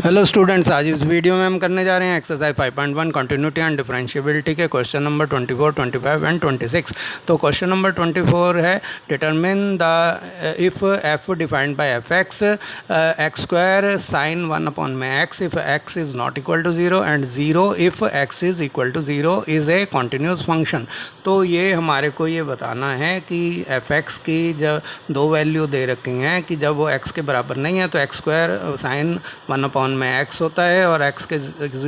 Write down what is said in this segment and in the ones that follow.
Hello students, आज इस video में हम करने जा रहे हैं एक्सरसाइज 5.1 कंटिन्यूटी एंड डिफरेंशिएबिलिटी के क्वेश्चन नंबर 24, 25 एंड 26। तो क्वेश्चन नंबर 24 है determine the if f defined by f x x square sine 1 upon में x if x is not equal to zero and zero if x is equal to zero is a continuous function. तो ये हमारे को ये बताना है कि F x की जब दो वैल्यू दे रखी हैं कि जब वो एक्स के बराबर नहीं है तो एक्स स्क्वायर साइन 1 अपॉन में x होता है और x के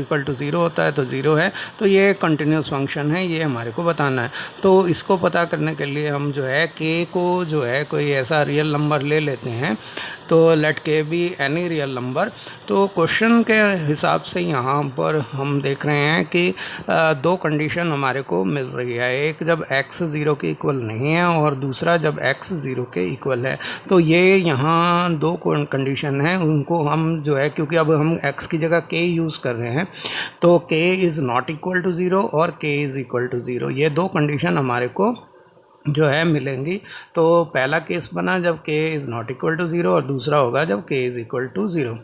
इक्वल टू ज़ीरो होता है तो ज़ीरो है। तो ये कंटिन्यूस फंक्शन है, ये हमारे को बताना है। तो इसको पता करने के लिए हम जो है k को जो है कोई ऐसा रियल नंबर ले लेते हैं। तो let k be any real number. तो क्वेश्चन के हिसाब से यहाँ पर हम देख रहे हैं कि दो कंडीशन हमारे को मिल रही है, एक जब x ज़ीरो के इक्वल नहीं है और दूसरा जब x ज़ीरो के इक्वल है। तो ये यहाँ दो कंडीशन हैं, उनको हम जो है क्योंकि अब हम x की जगह k यूज़ कर रहे हैं तो k is not equal to zero और k is equal to zero, ये दो कंडीशन हमारे को जो है मिलेंगी। तो पहला केस बना जब k is not equal to zero और दूसरा होगा जब k is equal to zero.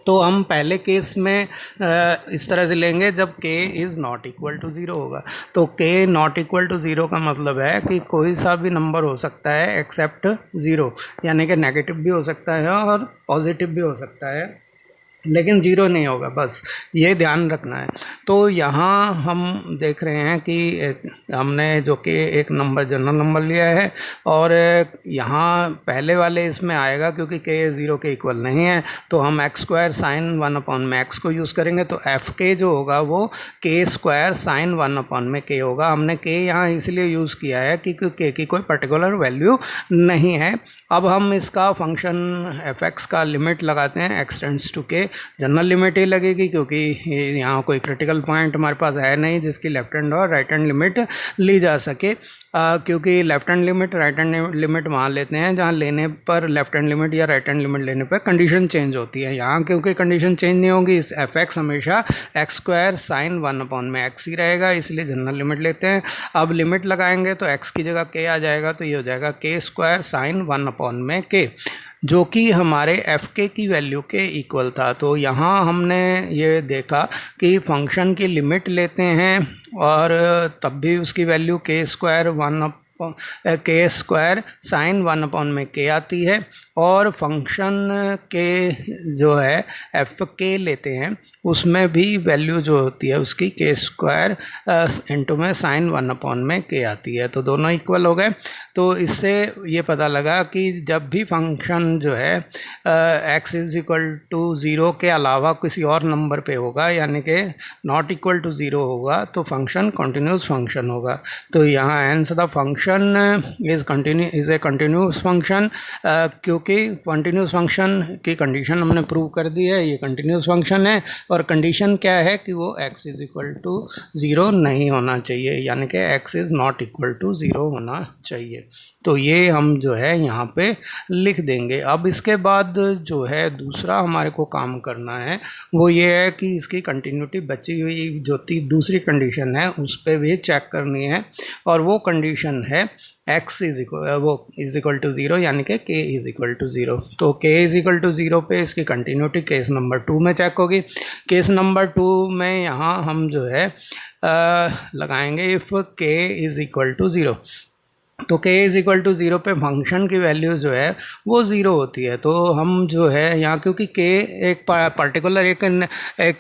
तो हम पहले केस में इस तरह से लेंगे जब k is not equal to zero होगा। तो k not equal to zero का मतलब है कि कोई सा भी नंबर हो सकता है एक्सेप्ट ज़ीरो, यानी कि नेगेटिव भी हो सकता है और पॉजिटिव भी हो सकता है, लेकिन ज़ीरो नहीं होगा, बस ये ध्यान रखना है। तो यहाँ हम देख रहे हैं कि हमने जो कि एक नंबर जनरल नंबर लिया है और यहाँ पहले वाले इसमें आएगा क्योंकि k ज़ीरो के इक्वल नहीं है तो हम एक्स स्क्वायर साइन 1 अपॉन में एक्स को यूज़ करेंगे। तो एफ के जो होगा वो k स्क्वायर साइन 1 अपॉन में k होगा। हमने k यहाँ इसलिए यूज़ किया है कि k की कोई पर्टिकुलर वैल्यू नहीं है। अब हम इसका फंक्शन एफ एक्स का लिमिट लगाते हैं, x tends to k। General limit ही लगेगी क्योंकि यहाँ कोई क्रिटिकल पॉइंट हमारे पास है नहीं जिसकी लेफ्ट हैंड और राइट हैंड लिमिट ली जा सके, क्योंकि left hand limit right hand limit वहाँ लेते हैं जहाँ लेने पर लेफ्ट हैंड लिमिट या राइट हैंड लिमिट लेने पर कंडीशन चेंज होती है। यहाँ क्योंकि कंडीशन चेंज नहीं होगी, इस एफ एक्स हमेशा एक्स स्क्वायर साइन 1 अपॉन में एक्स ही रहेगा, इसलिए जनरल लिमिट लेते हैं। अब लिमिट लगाएंगे तो एक्स की जगह k आ जाएगा, तो ये हो जाएगा k स्क्वायर साइन 1 अपॉन में k, जो कि हमारे एफ के की वैल्यू के इक्वल था। तो यहाँ हमने ये देखा कि फंक्शन की लिमिट लेते हैं और तब भी उसकी value k square k square sine 1 upon में k आती है, और फंक्शन के जो है एफ के लेते हैं उसमें भी वैल्यू जो होती है उसकी k स्क्वायर इंटू में साइन 1 अपॉन में k आती है। तो दोनों इक्वल हो गए। तो इससे ये पता लगा कि जब भी फंक्शन जो है x is equal to zero के अलावा किसी और नंबर पे होगा, यानी कि नॉट इक्वल टू ज़ीरो होगा, तो फंक्शन कंटिन्यूस फंक्शन होगा। तो यहाँ hence the function is a continuous function, क्योंकि कंटिन्यूस फंक्शन की कंडीशन हमने प्रूव कर दी है, ये कंटिन्यूस फंक्शन है। और कंडीशन क्या है कि वो x is equal to zero नहीं होना चाहिए, यानी कि x is not equal to zero होना चाहिए। तो ये हम जो है यहाँ पे लिख देंगे। अब इसके बाद जो है दूसरा हमारे को काम करना है वो ये है कि इसकी कंटिन्यूटी बची हुई जो दूसरी कंडीशन है उस पर भी चेक करनी है, और वो कंडीशन है x is equal to zero, यानी कि k is equal to zero. तो k is equal to zero पे इसकी कंटिन्यूटी केस नंबर 2 में चेक होगी। केस नंबर 2 में यहाँ हम जो है लगाएंगे if k is equal to zero. तो k is equal to zero पे फंक्शन की वैल्यू जो है वो ज़ीरो होती है। तो हम जो है यहाँ क्योंकि k एक पर्टिकुलर एक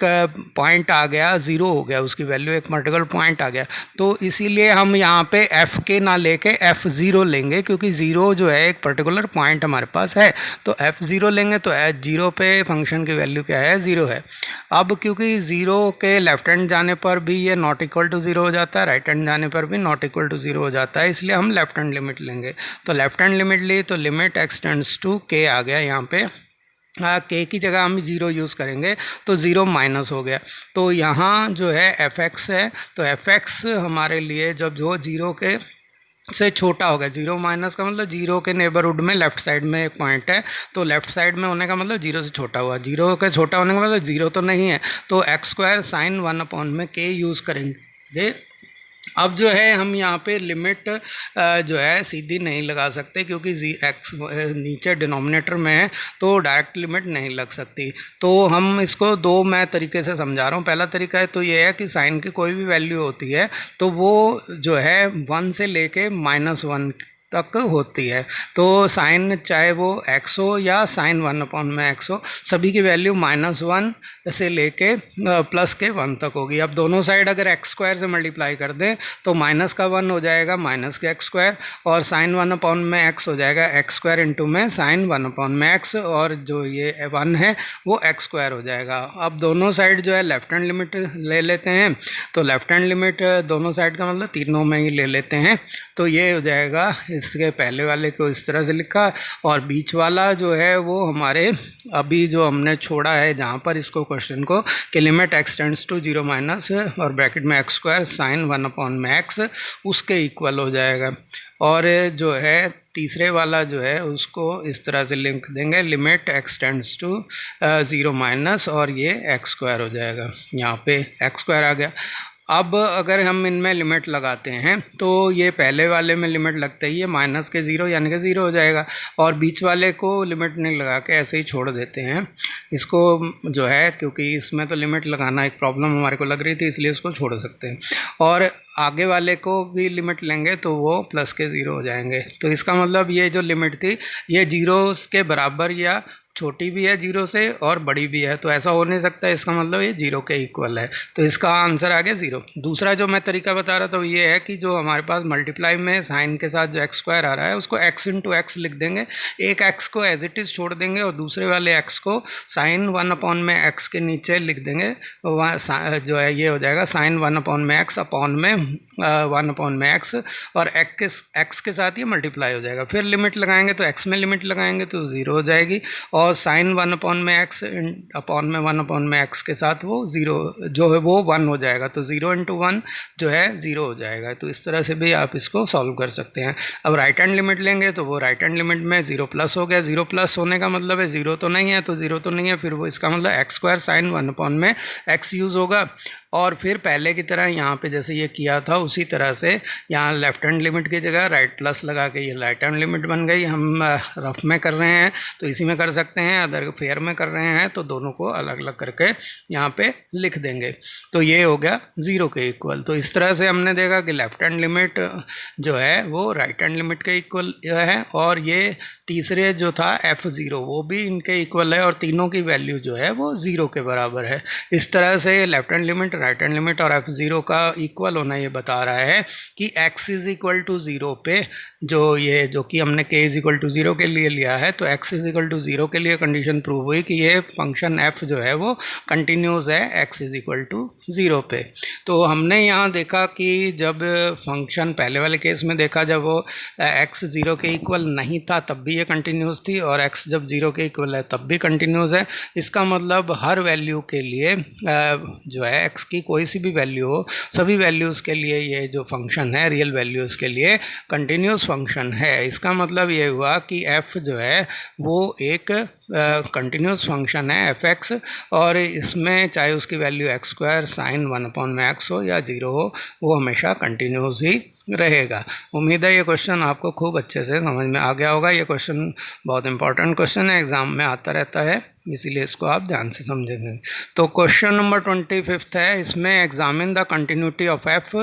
पॉइंट आ गया, ज़ीरो हो गया, उसकी वैल्यू एक पर्टिकुलर पॉइंट आ गया, तो इसीलिए हम यहाँ पे एफ के ना लेके एफ ज़ीरो लेंगे, क्योंकि ज़ीरो जो है एक पर्टिकुलर पॉइंट हमारे पास है। तो एफ ज़ीरो लेंगे तो एफ ज़ीरो पे फंक्शन की वैल्यू क्या है, ज़ीरो है। अब क्योंकि ज़ीरो के लेफ्ट हैंड जाने पर भी ये नॉट इक्वल टू ज़ीरो हो जाता है, राइट हैंड जाने पर भी नॉट इक्वल टू ज़ीरो हो जाता है, इसलिए हम लेफ्ट हैंड लिमिट लेंगे। तो लेफ्ट हैंड लिमिट ली तो limit x tends to k आ गया, यहाँ पे k की जगह हम ज़ीरो यूज़ करेंगे तो ज़ीरो माइनस हो गया। तो यहाँ जो है एफ एक्स है, तो एफ एक्स हमारे लिए जब जो ज़ीरो के से छोटा हो गया, जीरो माइनस का मतलब जीरो के नेबरहुड में लेफ्ट साइड में एक पॉइंट है, तो लेफ्ट साइड में होने का मतलब जीरो से छोटा हुआ, जीरो के छोटा होने का मतलब जीरो तो नहीं है, तो एक्स स्क्वायर साइन 1 अपॉन में k यूज़ करेंगे अब जो है हम यहाँ पे लिमिट जो है सीधी नहीं लगा सकते, क्योंकि एक्स नीचे डिनोमिनेटर में है तो डायरेक्ट लिमिट नहीं लग सकती। तो हम इसको दो मैं तरीके से समझा रहा हूँ। पहला तरीका है तो ये है कि साइन की कोई भी वैल्यू होती है तो वो जो है 1 से लेके -1 तक होती है। तो साइन चाहे वो x हो या साइन 1/x हो, सभी की वैल्यू -1 से लेके +1 तक होगी। अब दोनों साइड अगर x² से मल्टीप्लाई कर दें तो माइनस का 1 हो जाएगा -x², और साइन 1/x हो जाएगा x² इंटू में साइन 1/x, और जो ये 1 है वो x² हो जाएगा। अब दोनों साइड जो है लेफ्ट हैंड लिमिट ले लेते हैं, तो लेफ्ट हैंड लिमिट दोनों साइड का मतलब तीनों में ही ले लेते हैं। तो ये हो जाएगा, इसके पहले वाले को इस तरह से लिखा, और बीच वाला जो है वो हमारे अभी जो हमने छोड़ा है जहाँ पर इसको क्वेश्चन को, कि limit x tends to 0 minus और ब्रैकेट में x² साइन 1/x, उसके इक्वल हो जाएगा। और जो है तीसरे वाला जो है उसको इस तरह से लिख देंगे, limit x tends to 0 minus और ये x² हो जाएगा, यहाँ पे x² आ गया। अब अगर हम इनमें लिमिट लगाते हैं तो ये पहले वाले में लिमिट लगते ही है माइनस के 0 यानी कि 0 हो जाएगा, और बीच वाले को लिमिट नहीं लगा के ऐसे ही छोड़ देते हैं इसको, जो है क्योंकि इसमें तो लिमिट लगाना एक प्रॉब्लम हमारे को लग रही थी, इसलिए इसको छोड़ सकते हैं। और आगे वाले को भी लिमिट लेंगे तो वो प्लस के 0 हो जाएंगे। तो इसका मतलब ये जो लिमिट थी ये 0 के बराबर या छोटी भी है 0 से और बड़ी भी है, तो ऐसा हो नहीं सकता, इसका मतलब ये 0 के इक्वल है। तो इसका आंसर आ गया 0। दूसरा जो मैं तरीका बता रहा था ये है कि जो हमारे पास मल्टीप्लाई में साइन के साथ जो x² आ रहा है उसको x इंटू एक्स लिख देंगे, एक x को एज इट इज़ छोड़ देंगे और दूसरे वाले x को साइन 1/x के नीचे लिख देंगे, जो है ये हो जाएगा साइन 1/x अपॉन में 1/x, और x के साथ ये मल्टीप्लाई हो जाएगा। फिर लिमिट लगाएंगे तो x में लिमिट लगाएंगे तो 0 हो जाएगी, और साइन 1/x अपॉन में 1/x के साथ वो 0 जो है वो 1 हो जाएगा, तो 0 इंटू 1 जो है 0 हो जाएगा। तो इस तरह से भी आप इसको सॉल्व कर सकते हैं। अब राइट हैंड लिमिट लेंगे तो वो राइट हैंड लिमिट में 0 प्लस हो गया, 0 प्लस होने का मतलब है 0 तो नहीं है, तो 0 तो नहीं है, फिर वो इसका मतलब x² साइन 1/x यूज़ होगा। और फिर पहले की तरह यहाँ पे जैसे ये किया था उसी तरह से यहाँ लेफ्ट हैंड लिमिट की जगह राइट प्लस लगा के ये राइट हैंड लिमिट बन गई। हम रफ में कर रहे हैं तो इसी में कर सकते हैं, अदर फेयर में कर रहे हैं तो दोनों को अलग अलग करके यहाँ पे लिख देंगे। तो ये हो गया 0 के इक्वल। तो इस तरह से हमने देखा कि लेफ्ट हैंड लिमिट जो है वो राइट हैंड लिमिट के इक्वल है, और ये तीसरे जो था f0 वो भी इनके इक्वल है, और तीनों की वैल्यू जो है वो 0 के बराबर है। इस तरह से left hand limit, right hand limit और f0 का इक्वल होना ये बता रहा है कि x इज इक्वल टू 0 पे जो कि हमने k इज इक्वल टू 0 के लिए लिया है, तो x इज इक्वल टू 0 के लिए कंडीशन प्रूव हुई कि ये फंक्शन f जो है वो कंटिन्यूस है x इज इक्वल टू 0 पे। तो हमने यहाँ देखा कि जब फंक्शन पहले वाले केस में देखा जब वो x 0 के इक्वल नहीं था तब भी ये कंटिन्यूस थी, और x जब 0 के इक्वल है तब भी कंटिन्यूस है। इसका मतलब हर वैल्यू के लिए जो है x की कोई सी भी वैल्यू हो, सभी वैल्यूज़ के लिए ये जो फंक्शन है रियल वैल्यूज़ के लिए कंटिन्यूस फंक्शन है। इसका मतलब ये हुआ कि f जो है वो एक कंटिन्यूस फंक्शन है f(x), और इसमें चाहे उसकी वैल्यू x² साइन 1/x हो या 0 हो, वो हमेशा कंटिन्यूस ही रहेगा। उम्मीद है ये क्वेश्चन आपको खूब अच्छे से समझ में आ गया होगा। ये क्वेश्चन बहुत इंपॉर्टेंट क्वेश्चन है, एग्ज़ाम में आता रहता है, इसीलिए इसको आप ध्यान से समझेंगे। तो क्वेश्चन नंबर 25 है, इसमें examine the continuity of f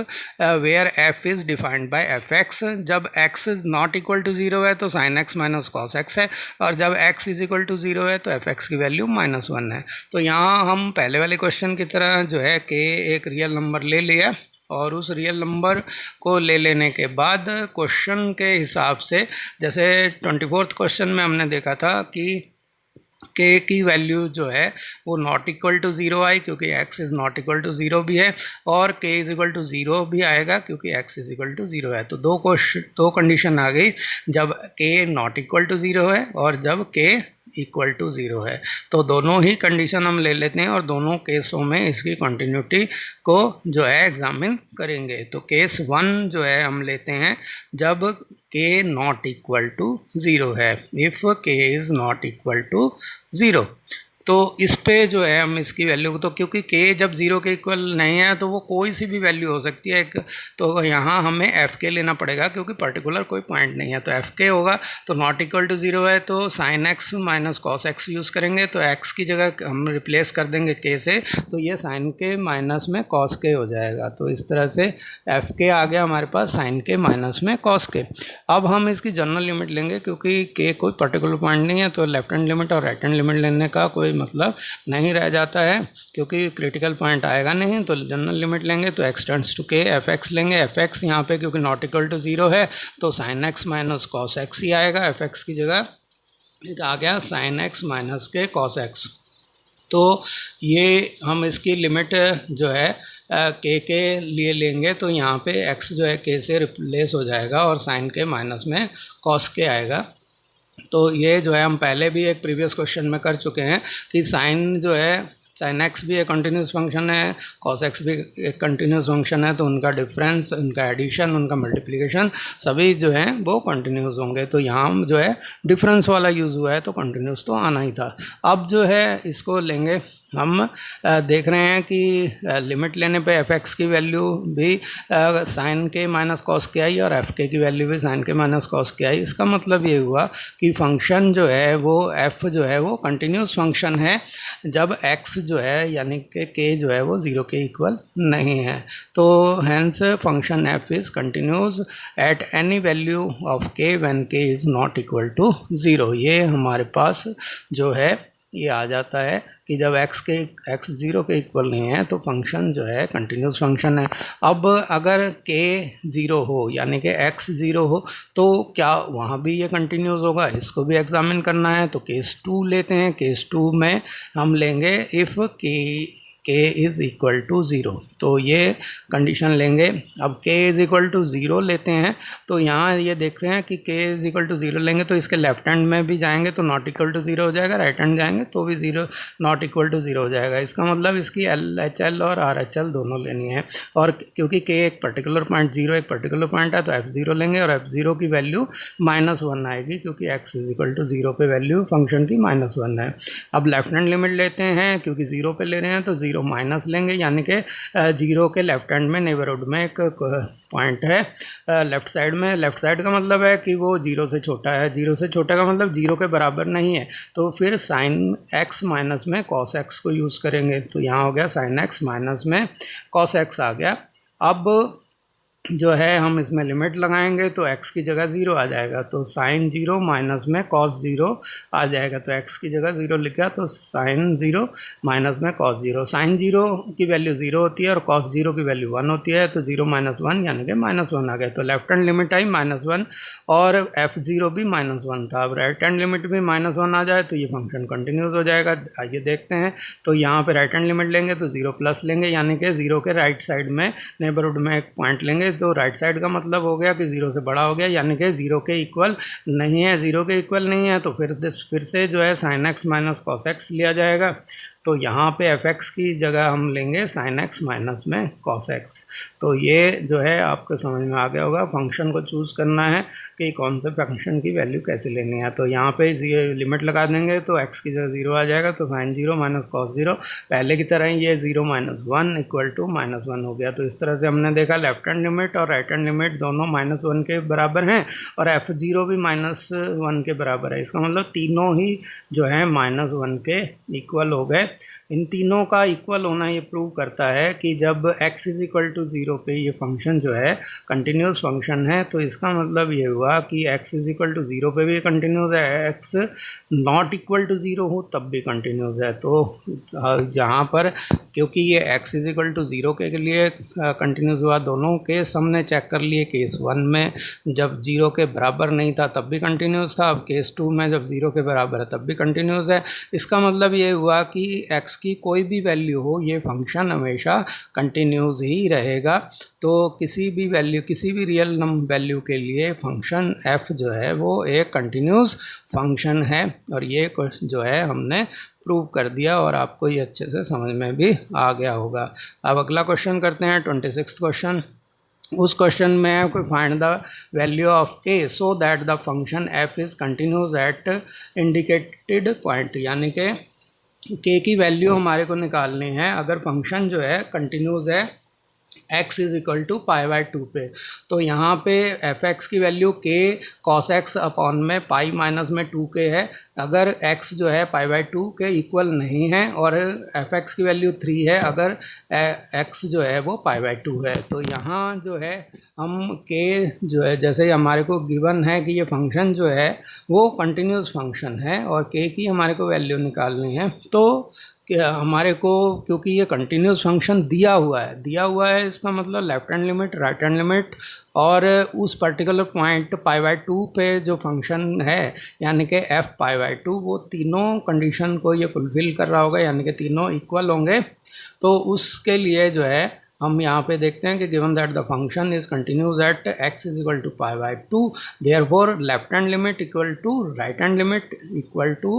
where f is defined by f(x). जब x is not equal to 0 है तो sin x minus cos x है, और जब x इज़ इक्वल टू 0 है तो f(x) की वैल्यू -1 है। तो यहाँ हम पहले वाले क्वेश्चन की तरह जो है k एक रियल नंबर ले लिया, और उस रियल नंबर को ले लेने के बाद क्वेश्चन के हिसाब से, जैसे 24th क्वेश्चन में हमने देखा था कि k की वैल्यू जो है वो नॉट इक्वल टू 0 आई क्योंकि x is not equal to 0 भी है, और k इज़ इक्वल टू 0 भी आएगा क्योंकि x इज़ इक्वल टू 0 है। तो दो कंडीशन आ गई, जब k नॉट इक्वल टू 0 है और जब k इक्वल टू 0 है। तो दोनों ही कंडीशन हम ले लेते हैं और दोनों केसों में इसकी कंटिन्यूटी को जो है एग्जामिन करेंगे। तो केस 1 जो है हम लेते हैं जब k नॉट इक्वल टू 0 है, if k is not equal to 0। तो इस पे जो है हम इसकी वैल्यू, तो क्योंकि k जब 0 के इक्वल नहीं है तो वो कोई सी भी वैल्यू हो सकती है एक, तो यहाँ हमें एफ के लेना पड़ेगा क्योंकि पर्टिकुलर कोई पॉइंट नहीं है, तो एफ के होगा। तो नॉट इक्वल टू 0 है तो sine x minus cos x use करेंगे, तो एक्स की जगह हम रिप्लेस कर देंगे k से, तो ये साइन के माइनस में कॉस के हो जाएगा। तो इस तरह से एफ के आ गया हमारे पास साइन के माइनस में कॉस के। अब हम इसकी जनरल लिमिट लेंगे क्योंकि k कोई पर्टिकुलर पॉइंट नहीं है, तो लेफ्ट हैंड लिमिट और राइट हैंड लिमिट लेने का कोई मतलब नहीं रह जाता है क्योंकि क्रिटिकल पॉइंट आएगा नहीं। तो जनरल लिमिट लेंगे तो x tends to k, f x लेंगे। एफ एक्स यहाँ पे क्योंकि नॉट इक्वल टू 0 है तो sine x minus cos x ही आएगा। एफ एक्स की जगह एक आ गया साइन एक्स माइनस के कॉस एक्स। तो ये हम इसकी लिमिट जो है k के लिए लेंगे तो यहाँ पे x जो है k से रिप्लेस हो जाएगा और साइन के माइनस में कॉस के आएगा। तो ये जो है हम पहले भी एक प्रीवियस क्वेश्चन में कर चुके हैं कि साइन जो है साइन एक्स भी एक कंटिन्यूस फंक्शन है, कॉस एक्स भी एक कंटिन्यूस फंक्शन है, तो उनका डिफरेंस, उनका एडिशन, उनका मल्टीप्लिकेशन सभी जो है वो कंटिन्यूस होंगे। तो यहाँ जो है डिफरेंस वाला यूज़ हुआ है तो कंटिन्यूस तो आना ही था। अब जो है इसको लेंगे हम, देख रहे हैं कि लिमिट लेने पे एफ एक्स की वैल्यू भी साइन के माइनस कॉस के आई और एफ के की वैल्यू भी साइन के माइनस कॉस के आई। इसका मतलब ये हुआ कि फंक्शन जो है वो एफ जो है वो कंटिन्यूस फंक्शन है जब एक्स जो है यानी कि के जो है वो 0 के इक्वल नहीं है। तो hence function f is continuous at any value of k when k is not equal to 0। ये हमारे पास जो है ये आ जाता है कि जब x 0 के इक्वल नहीं है तो फंक्शन जो है कंटिन्यूस फंक्शन है। अब अगर k 0 हो यानी कि x 0 हो तो क्या वहाँ भी ये कंटिन्यूस होगा, इसको भी एग्जामिन करना है। तो केस 2 लेते हैं। केस 2 में हम लेंगे if k is equal to 0, तो ये कंडीशन लेंगे। अब k इज़ इक्वल टू 0 लेते हैं तो यहाँ ये देखते हैं कि k इज़ इक्वल टू 0 लेंगे तो इसके लेफ्ट हैंड में भी जाएंगे तो नॉट इक्वल टू 0 हो जाएगा, राइट हैंड जाएंगे तो भी 0 नॉट इक्वल टू 0 हो जाएगा। इसका मतलब इसकी LHL और RHL दोनों लेनी है। और क्योंकि k एक पर्टिकुलर पॉइंट 0 एक पर्टिकुलर पॉइंट है तो f0 लेंगे और f0 की वैल्यू -1 आएगी क्योंकि x इज़ इक्वल टू 0 पे वैल्यू फंक्शन की -1 है। अब लेफ्ट हैंड लिमिट लेते हैं क्योंकि 0 पे ले रहे हैं तो 0 माइनस लेंगे यानी कि 0 के लेफ्ट हैंड में नेबरहुड में एक पॉइंट है लेफ्ट साइड में। लेफ्ट साइड का मतलब है कि वो 0 से छोटा है, 0 से छोटा का मतलब 0 के बराबर नहीं है, तो फिर साइन एक्स माइनस में कॉस एक्स को यूज़ करेंगे। तो यहाँ हो गया साइन एक्स माइनस में कॉस एक्स आ गया। अब जो है हम इसमें लिमिट लगाएंगे तो x की जगह 0 आ जाएगा, तो साइन 0 माइनस में कॉस 0 आ जाएगा। तो x की जगह 0 लिखा तो साइन 0 माइनस में कॉस 0। साइन 0 की वैल्यू 0 होती है और कॉस 0 की वैल्यू 1 होती है, तो 0 माइनस 1 यानी कि -1 आ गया। तो लेफ्ट हैंड लिमिट आई -1 और f0 भी -1 था। अब राइट हैंड लिमिट भी -1 आ जाए तो ये फंक्शन कंटिन्यूस हो जाएगा। आइए देखते हैं। तो यहाँ पे राइट हैंड लिमिट लेंगे तो 0 प्लस लेंगे यानी कि 0 के राइट साइड में नेबरहुड में एक पॉइंट लेंगे, तो राइट साइड का मतलब हो गया कि 0 से बड़ा हो गया यानी कि 0 के इक्वल नहीं है। 0 के इक्वल नहीं है तो फिर से जो है sign x minus cos x लिया जाएगा। तो यहाँ पे एफ एक्स की जगह हम लेंगे साइन एक्स माइनस में कॉस एक्स। तो ये जो है आपको समझ में आ गया होगा। फंक्शन को चूज़ करना है कि कौन से फंक्शन की वैल्यू कैसे लेनी है। तो यहाँ पे लिमिट लगा देंगे तो x की जगह 0 आ जाएगा, तो साइन 0 माइनस कॉस 0 पहले की तरह ही ये 0 माइनस 1 इक्वल टू -1 हो गया। तो इस तरह से हमने देखा लेफ्ट हैंड लिमिट और राइट हैंड लिमिट दोनों -1 के बराबर हैं और f0 भी -1 के बराबर है। इसका मतलब तीनों ही जो है -1 के इक्वल हो गए। इन तीनों का इक्वल होना ये प्रूव करता है कि जब x इज़ इक्वल टू 0 पे ये फंक्शन जो है कंटिन्यूस फंक्शन है, तो इसका मतलब ये हुआ कि x इज़ इक्वल टू 0 पे भी कंटिन्यूस है, x नॉट इक्वल टू 0 हो तब भी कंटिन्यूस है। तो जहाँ पर क्योंकि ये x इज़ इक्वल टू 0 के लिए कंटिन्यूस हुआ, दोनों केस हमने चेक कर लिए। केस 1 में जब 0 के बराबर नहीं था तब भी कंटिन्यूस था, अब केस 2 में जब 0 के बराबर है तब भी कंटिन्यूस है। इसका मतलब ये हुआ कि x की कोई भी वैल्यू हो ये फंक्शन हमेशा कंटिन्यूस ही रहेगा। तो किसी भी वैल्यू, किसी भी रियल वैल्यू के लिए फंक्शन f जो है वो एक कंटिन्यूस फंक्शन है, और ये जो है हमने प्रूव कर दिया और आपको ये अच्छे से समझ में भी आ गया होगा। अब अगला क्वेश्चन करते हैं 26th क्वेश्चन। उस क्वेश्चन में है find the value of k so that the function f is continuous eight indicated point, यानी कि के की वैल्यू हमारे को निकालनी है अगर फंक्शन जो है कंटिन्यूस है x is equal to pi by two पे। तो यहाँ पे एफ एक्स की वैल्यू के कॉस एक्स अपॉन में पाई माइनस में टू के है। अगर x जो है पाई बाई टू के इक्वल नहीं है और एफ एक्स की वैल्यू 3 है अगर x जो है वो पाई बाई टू है। तो यहाँ जो है हम k जो है जैसे हमारे को गिवन है कि ये फंक्शन जो है वो कंटिन्यूस फंक्शन है और k की हमारे को वैल्यू निकालनी है। तो कि हमारे को क्योंकि ये कंटिन्यूस फंक्शन दिया हुआ है इसका मतलब left hand limit right hand limit और उस particular point pi by two पे जो फंक्शन है यानी कि एफ पाई बाई टू वो तीनों कंडीशन को ये फुलफ़िल कर रहा होगा यानी कि तीनों इक्वल होंगे। तो उसके लिए जो है हम यहाँ पे देखते हैं कि given that the function is continuous at x is equal to pi by two therefore left hand limit equal to right hand limit equal to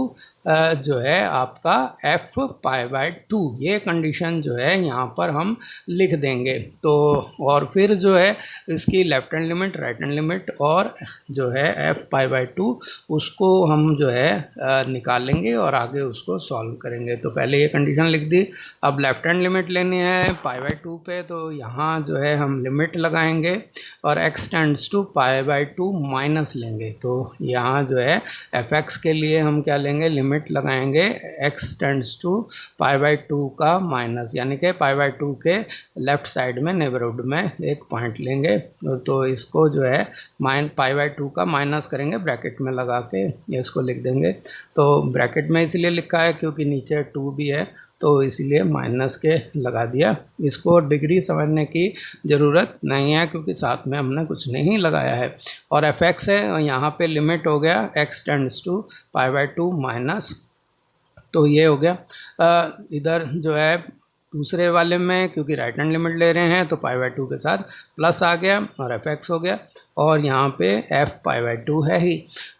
जो है आपका f पाई बाई टू। ये कंडीशन जो है यहाँ पर हम लिख देंगे। तो और फिर जो है इसकी left hand limit right hand limit और जो है f पाई बाई टू उसको हम जो है निकालेंगे और आगे उसको सॉल्व करेंगे। तो पहले ये कंडीशन लिख दी। अब लेफ्ट हैंड लिमिट लेनी है पाई बाई टू पे तो यहाँ जो है हम लिमिट लगाएंगे और x tends to pi by two minus लेंगे। तो यहाँ जो है एफ एक्स के लिए हम क्या लेंगे लिमिट लगाएंगे x tends to pi by two का माइनस यानी कि पाई बाई टू के लेफ़्ट साइड में नेबरहुड में एक पॉइंट लेंगे। तो इसको जो है पाई बाई टू का माइनस करेंगे ब्रैकेट में लगा के ये इसको लिख देंगे। तो ब्रैकेट में इसलिए लिखा है क्योंकि नीचे टू भी है तो इसलिए माइनस के लगा दिया। इसको डिग्री समझने की ज़रूरत नहीं है क्योंकि साथ में हमने कुछ नहीं लगाया है। और एफ एक्स है और यहाँ पे लिमिट हो गया x tends to pi by two minus. तो ये हो गया इधर जो है दूसरे वाले में क्योंकि राइट हैंड लिमिट ले रहे हैं तो पाई बाई टू के साथ प्लस आ गया और एफ एक्स हो गया और यहाँ पे एफ पाई बाई टू है ही।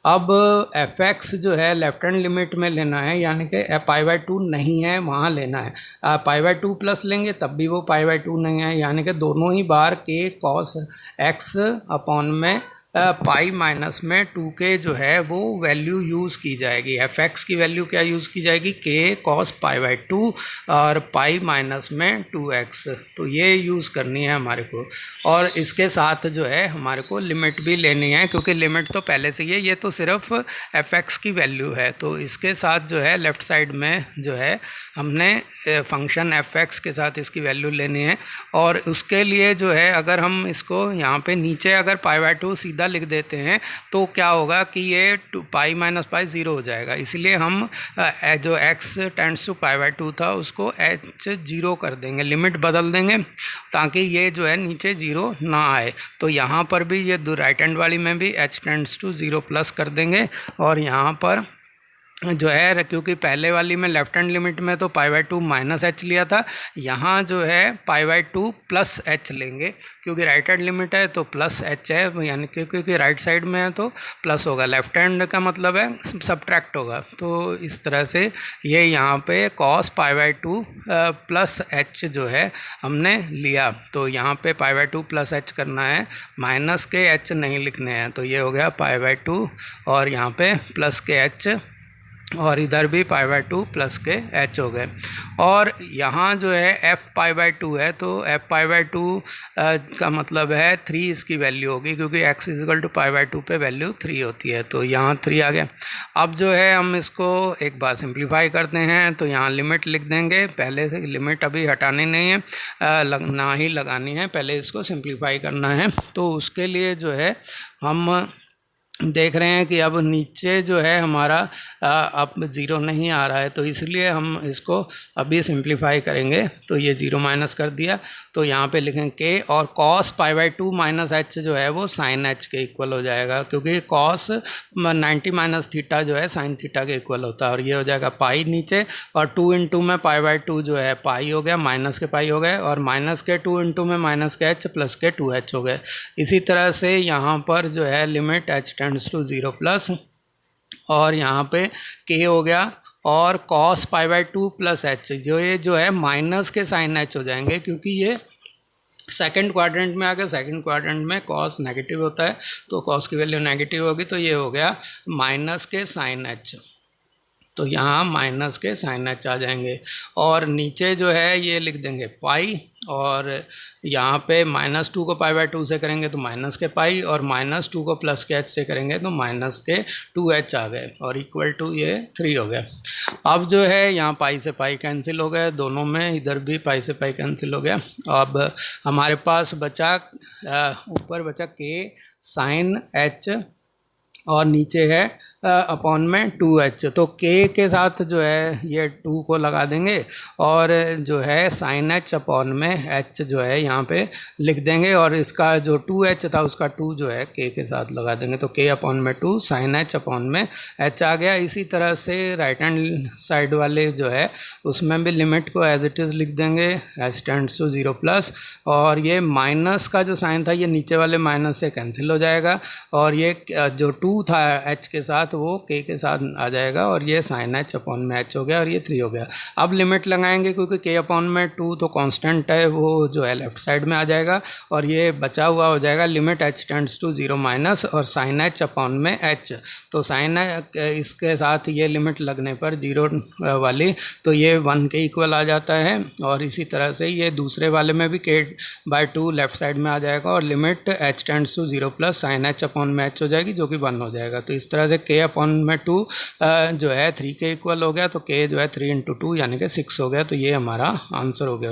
अब एफ एक्स जो है लेफ्ट हैंड लिमिट में लेना है यानी कि पाई बाई टू नहीं है वहाँ लेना है। पाई बाई टू प्लस लेंगे तब भी वो पाई बाई टू नहीं है यानी कि दोनों ही बार के कॉस एक्स अपॉन में पाई माइनस में टू के जो है वो वैल्यू यूज़ की जाएगी। एफ एक्स की वैल्यू क्या यूज़ की जाएगी के कॉस पाई बाई टू और पाई माइनस में टू एक्स। तो ये यूज़ करनी है हमारे को और इसके साथ जो है हमारे को लिमिट भी लेनी है क्योंकि लिमिट तो पहले से ही है ये तो सिर्फ एफ एक्स की वैल्यू है। तो इसके साथ जो है लेफ़्ट साइड में जो है हमने फंक्शन एफ एक्स के साथ इसकी वैल्यू लेनी है और उसके लिए जो है अगर हम इसको यहाँ पे नीचे अगर पाई बाई टू सीधा लिख देते हैं तो क्या होगा कि ये पाई माइनस पाई ज़ीरो हो जाएगा। इसलिए हम जो x tends to pi by two था उसको h ज़ीरो कर देंगे लिमिट बदल देंगे ताकि ये जो है नीचे ज़ीरो ना आए। तो यहाँ पर भी ये राइट हैंड वाली में भी h tends to zero plus कर देंगे और यहाँ पर जो है क्योंकि पहले वाली में लेफ्ट हैंड लिमिट में तो पाई बाई टू माइनस एच लिया था यहाँ जो है pi by two plus H लेंगे क्योंकि राइट हैंड लिमिट है तो प्लस एच है यानी क्योंकि राइट साइड में है तो प्लस होगा लेफ्ट हैंड का मतलब है सब्ट्रैक्ट होगा। तो इस तरह से ये यहाँ पे cos pi by two plus h जो है हमने लिया। तो यहाँ पे पाई बाई टू प्लस एच करना है माइनस के एच नहीं लिखने हैं। तो ये हो गया पाई बाई टू और यहाँ पे प्लस के एच और इधर भी पाई बाई टू प्लस के एच हो गए। और यहाँ जो है एफ पाई बाई टू है तो एफ पाई बाई टू का मतलब है 3 इसकी वैल्यू होगी क्योंकि x is equal to pi by two पे वैल्यू 3 होती है। तो यहाँ 3 आ गया। अब जो है हम इसको एक बार सिंप्लीफाई करते हैं तो यहाँ लिमिट लिख देंगे। पहले से लिमिट अभी हटानी नहीं है ना ही लगानी है, पहले इसको सिंप्लीफाई करना है। तो उसके लिए जो है हम देख रहे हैं कि अब नीचे जो है हमारा अब ज़ीरो नहीं आ रहा है तो इसलिए हम इसको अभी सिंप्लीफाई करेंगे। तो ये ज़ीरो माइनस कर दिया तो यहाँ पे लिखेंगे के और cos pi by two minus H जो है वो साइन एच के इक्वल हो जाएगा क्योंकि कॉस 90 माइनस थीटा जो है साइन थीटा के इक्वल होता है। और ये हो जाएगा पाई नीचे और 2 इंटू में पाई बाई टू जो है पाई हो गया माइनस के पाई हो गए और माइनस के 2 इंटू में माइनस के एच प्लस के 2h हो गए। इसी तरह से यहाँ पर जो है limit h tends to zero plus और यहाँ पे k हो गया और cos pi by two plus h जो है माइनस के साइन एच हो जाएंगे क्योंकि ये सेकंड क्वाड्रेंट में आ गया। सेकंड क्वाड्रेंट में कॉस नेगेटिव होता है तो कॉस की वैल्यू नेगेटिव होगी तो ये हो गया माइनस के साइन एच। तो यहाँ माइनस के साइन एच आ जाएंगे। और नीचे जो है ये लिख देंगे पाई, और यहाँ पे -2 को π/2 से करेंगे तो माइनस के पाई, और -2 को प्लस के h से करेंगे तो माइनस के 2h आ गए, और इक्वल टू ये 3 हो गया। अब जो है यहाँ पाई से पाई कैंसिल हो गया, दोनों में इधर भी पाई से पाई कैंसिल हो गया। अब हमारे पास बचा ऊपर बचा k साइन h, और नीचे है अपॉन में 2h। तो k के साथ जो है ये 2 को लगा देंगे, और जो है साइन h अपॉन में h जो है यहाँ पे लिख देंगे, और इसका जो 2h था उसका 2 जो है k के साथ लगा देंगे। तो k अपॉन में 2 साइन h अपॉन में h आ गया। इसी तरह से राइट हैंड साइड वाले जो है उसमें भी लिमिट को एज इट इज़ लिख देंगे, h टेंड्स टू 0 प्लस, और ये माइनस का जो साइन था ये नीचे वाले माइनस से कैंसिल हो जाएगा, और ये जो 2 था h के साथ वो k के साथ आ जाएगा, और ये साइन h अपॉन में h हो गया, और ये 3 हो गया। अब लिमिट लगाएंगे क्योंकि k अपॉन में 2 तो कांस्टेंट है, वो जो है लेफ्ट साइड में आ जाएगा, और ये बचा हुआ हो जाएगा limit h tends to 0 minus और साइन h अपॉन में h। तो साइन इसके साथ ये लिमिट लगने पर 0 वाली, तो ये 1 के इक्वल आ जाता है। और इसी तरह से ये दूसरे वाले में भी k/2 लेफ्ट साइड में आ जाएगा, और limit h tends to 0 plus sine h upon में h हो जाएगी, जो कि 1 हो जाएगा। तो इस तरह से k अपॉन में 2 जो है 3 के इक्वल हो गया, तो k जो है 3 × 2 यानी कि 6 हो गया। तो ये हमारा आंसर हो गया।